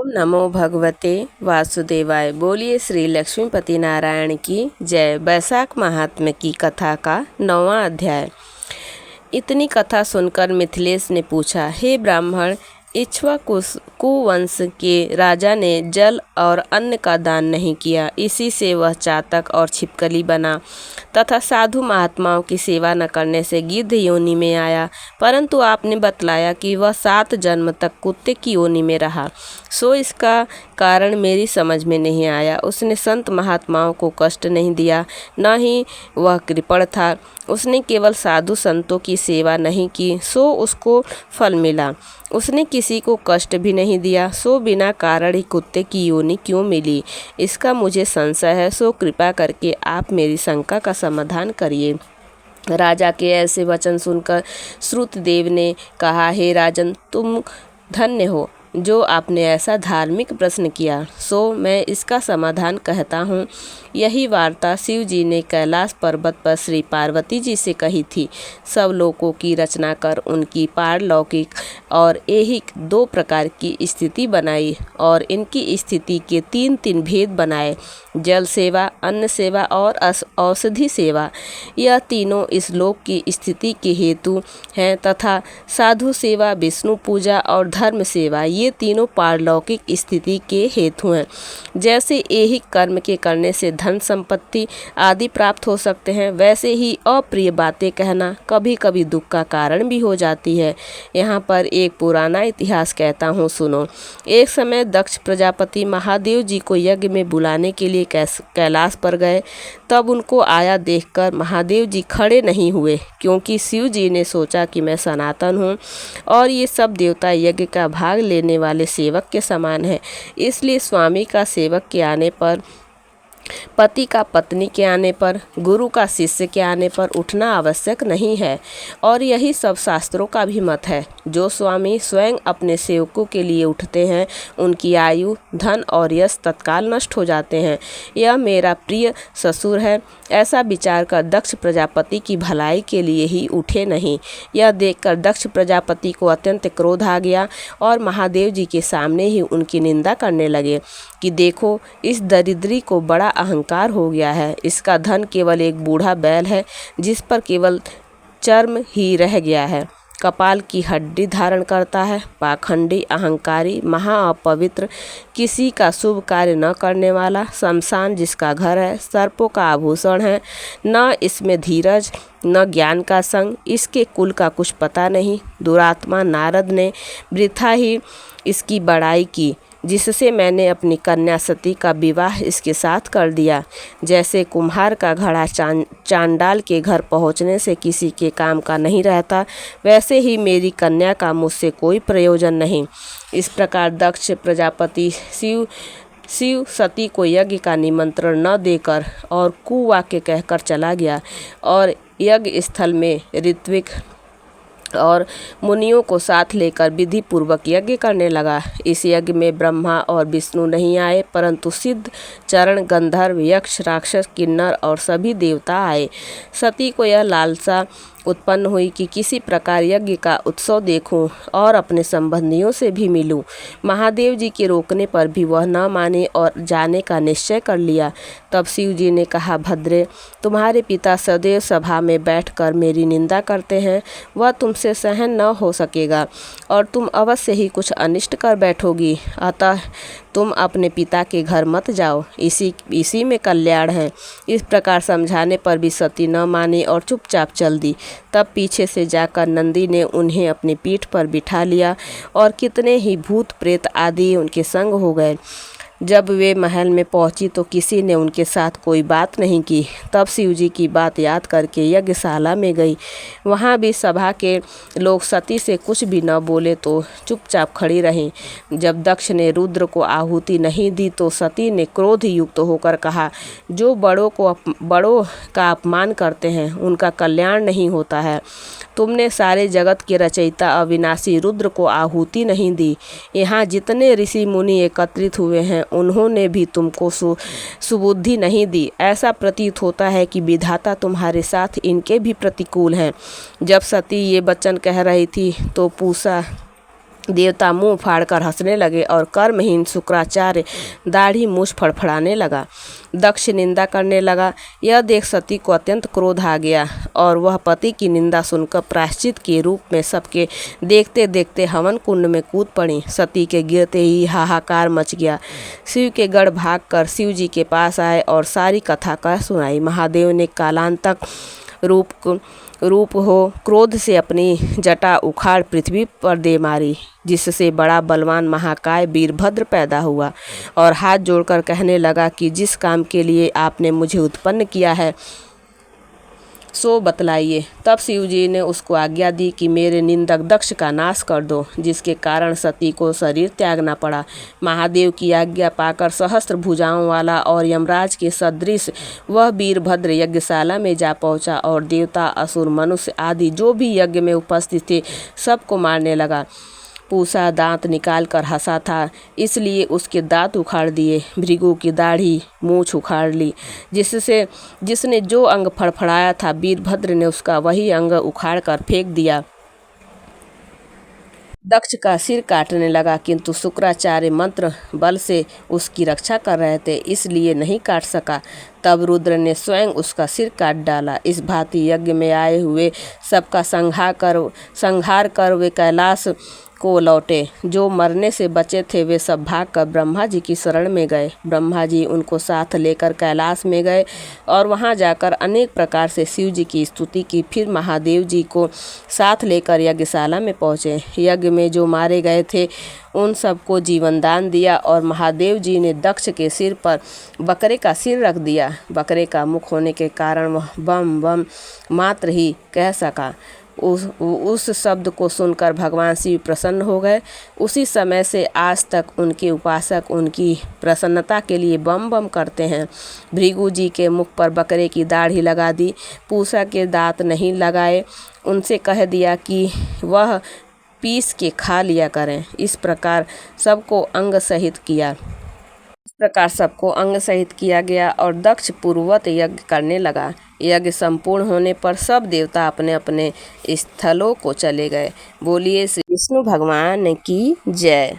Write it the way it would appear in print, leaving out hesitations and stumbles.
ओम नमो भगवते वासुदेवाय। बोलिए श्री लक्ष्मीपति नारायण की जय। वैशाख महात्म्य की कथा का 9वां अध्याय। इतनी कथा सुनकर मिथिलेश ने पूछा, हे ब्राह्मण, इक्ष्वाकु कुवंश के राजा ने जल और अन्न का दान नहीं किया, इसी से वह चातक और छिपकली बना तथा साधु महात्माओं की सेवा न करने से गिद्ध योनि में आया। परंतु आपने बतलाया कि वह 7 जन्म तक कुत्ते की योनि में रहा, सो इसका कारण मेरी समझ में नहीं आया। उसने संत महात्माओं को कष्ट नहीं दिया, न ही वह कृपण था। उसने केवल साधु संतों की सेवा नहीं की, सो उसको फल मिला। उसने किसी को कष्ट भी नहीं दिया, सो बिना कारण ही कुत्ते की योनि क्यों मिली, इसका मुझे संशय है। सो कृपा करके आप मेरी शंका का समाधान करिए। राजा के ऐसे वचन सुनकर श्रुतदेव ने कहा, हे राजन, तुम धन्य हो जो आपने ऐसा धार्मिक प्रश्न किया, सो मैं इसका समाधान कहता हूँ। यही वार्ता शिव जी ने कैलाश पर्वत पर श्री पार्वती जी से कही थी। सब लोकों की रचना कर उनकी पारलौकिक और ऐहिक 2 प्रकार की स्थिति बनाई और इनकी स्थिति के 3 भेद बनाए, जल सेवा, अन्न सेवा और औषधि सेवा। यह तीनों इस लोक की स्थिति के हेतु हैं तथा साधु सेवा, विष्णु पूजा और धर्म सेवा ये तीनों पारलौकिक स्थिति के हेतु हैं। जैसे ऐहिक कर्म के करने से धन संपत्ति आदि प्राप्त हो सकते हैं, वैसे ही अप्रिय बातें कहना कभी कभी दुख का कारण भी हो जाती है। यहाँ पर एक पुराना इतिहास कहता हूँ, सुनो। एक समय दक्ष प्रजापति महादेव जी को यज्ञ में बुलाने के लिए कैलाश पर गए। तब उनको आया देखकर महादेव जी खड़े नहीं हुए, क्योंकि शिव जी ने सोचा कि मैं सनातन हूँ और ये सब देवता यज्ञ का भाग लेने वाले सेवक के समान है, इसलिए स्वामी का सेवक के आने पर, पति का पत्नी के आने पर, गुरु का शिष्य के आने पर उठना आवश्यक नहीं है। और यही सब शास्त्रों का भी मत है। जो स्वामी स्वयं अपने सेवकों के लिए उठते हैं, उनकी आयु, धन और यश तत्काल नष्ट हो जाते हैं। यह मेरा प्रिय ससुर है, ऐसा विचार कर दक्ष प्रजापति की भलाई के लिए ही उठे नहीं। यह देखकर दक्ष प्रजापति को अत्यंत क्रोध आ गया और महादेव जी के सामने ही उनकी निंदा करने लगे कि देखो, इस दरिद्री को बड़ा अहंकार हो गया है। इसका धन केवल एक बूढ़ा बैल है, जिस पर केवल चर्म ही रह गया है, कपाल की हड्डी धारण करता है, पाखंडी, अहंकारी, महाअपवित्र, किसी का शुभ कार्य न करने वाला, शमशान जिसका घर है, सर्पों का आभूषण है, न इसमें धीरज न ज्ञान का संग, इसके कुल का कुछ पता नहीं। दुरात्मा नारद ने वृथा ही इसकी बड़ाई की, जिससे मैंने अपनी कन्या सती का विवाह इसके साथ कर दिया। जैसे कुम्हार का घड़ा चांडाल के घर पहुंचने से किसी के काम का नहीं रहता, वैसे ही मेरी कन्या का मुझसे कोई प्रयोजन नहीं। इस प्रकार दक्ष प्रजापति शिव सती को यज्ञ का निमंत्रण न देकर और कुवाक्य कहकर चला गया और यज्ञ स्थल में ऋत्विक और मुनियों को साथ लेकर विधि पूर्वक यज्ञ करने लगा। इस यज्ञ में ब्रह्मा और विष्णु नहीं आए, परंतु सिद्ध, चरण, गंधर्व, यक्ष, राक्षस, किन्नर और सभी देवता आए। सती को यह लालसा उत्पन्न हुई कि किसी प्रकार यज्ञ का उत्सव देखूं और अपने संबंधियों से भी मिलूं। महादेव जी के रोकने पर भी वह न माने और जाने का निश्चय कर लिया। तब शिव जी ने कहा, भद्रे, तुम्हारे पिता सदैव सभा में बैठकर मेरी निंदा करते हैं, वह तुमसे सहन न हो सकेगा और तुम अवश्य ही कुछ अनिष्ट कर बैठोगी। अतः तुम अपने पिता के घर मत जाओ, इसी में कल्याण है। इस प्रकार समझाने पर भी सती न मानी और चुपचाप चल दी। तब पीछे से जाकर नंदी ने उन्हें अपनी पीठ पर बिठा लिया और कितने ही भूत प्रेत आदि उनके संग हो गए। जब वे महल में पहुंची तो किसी ने उनके साथ कोई बात नहीं की। तब शिव जी की बात याद करके यज्ञशाला में गई। वहां भी सभा के लोग सती से कुछ भी न बोले तो चुपचाप खड़ी रहीं। जब दक्ष ने रुद्र को आहुति नहीं दी तो सती ने क्रोध युक्त होकर कहा, जो बड़ों का अपमान करते हैं उनका कल्याण नहीं होता है। तुमने सारे जगत के रचयिता अविनाशी रुद्र को आहुति नहीं दी। यहाँ जितने ऋषि मुनि एकत्रित हुए हैं, उन्होंने भी तुमको सुबुद्धि नहीं दी। ऐसा प्रतीत होता है कि विधाता तुम्हारे साथ इनके भी प्रतिकूल हैं। जब सती ये वचन कह रही थी तो पूषा देवता मुंह फाड़कर हंसने लगे और कर्महीन शुक्राचार्य दाढ़ी मूछ फड़फड़ाने लगा। दक्ष निंदा करने लगा। यह देख सती को अत्यंत क्रोध आ गया और वह पति की निंदा सुनकर प्रायश्चित के रूप में सबके देखते देखते हवन कुंड में कूद पड़ी। सती के गिरते ही हाहाकार मच गया। शिव के गढ़ भागकर शिव जी के पास आए और सारी कथा कह सुनाई। महादेव ने कालांतक रूप हो क्रोध से अपनी जटा उखाड़ पृथ्वी पर दे मारी, जिससे बड़ा बलवान महाकाय वीरभद्र पैदा हुआ और हाथ जोड़कर कहने लगा कि जिस काम के लिए आपने मुझे उत्पन्न किया है सो बतलाइए। तब शिव जी ने उसको आज्ञा दी कि मेरे निंदक दक्ष का नाश कर दो, जिसके कारण सती को शरीर त्यागना पड़ा। महादेव की आज्ञा पाकर सहस्त्र भुजाओं वाला और यमराज के सदृश वह वीरभद्र यज्ञशाला में जा पहुंचा और देवता असुर मनुष्य आदि जो भी यज्ञ में उपस्थित थे सबको मारने लगा। पूसा दांत निकाल कर हंसा था, इसलिए उसके दांत उखाड़ दिए। भृगु की दाढ़ी मूछ उखाड़ ली। जिसने जो अंग फड़फड़ाया था वीरभद्र ने उसका वही अंग उखाड़ कर फेंक दिया। दक्ष का सिर काटने लगा, किंतु शुक्राचार्य मंत्र बल से उसकी रक्षा कर रहे थे, इसलिए नहीं काट सका। तब रुद्र ने स्वयं उसका सिर काट डाला। इस भांति यज्ञ में आए हुए सबका संहार कर वे कैलाश को लौटे। जो मरने से बचे थे वे सब भागकर ब्रह्मा जी की शरण में गए। ब्रह्मा जी उनको साथ लेकर कैलाश में गए और वहां जाकर अनेक प्रकार से शिव जी की स्तुति की। फिर महादेव जी को साथ लेकर यज्ञशाला में पहुँचे। यज्ञ में जो मारे गए थे उन सबको जीवन दान दिया और महादेव जी ने दक्ष के सिर पर बकरे का सिर रख दिया। बकरे का मुख होने के कारण वह बम बम मात्र ही कह सका। उस शब्द को सुनकर भगवान शिव प्रसन्न हो गए। उसी समय से आज तक उनके उपासक उनकी प्रसन्नता के लिए बम बम करते हैं। भृगु जी के मुख पर बकरे की दाढ़ी लगा दी। पूसा के दांत नहीं लगाए। उनसे कह दिया कि वह पीस के खा लिया करें। इस प्रकार सबको अंग सहित किया गया और दक्ष पूर्ववत यज्ञ करने लगा। यज्ञ संपूर्ण होने पर सब देवता अपने अपने स्थलों को चले गए। बोलिए श्री विष्णु भगवान की जय।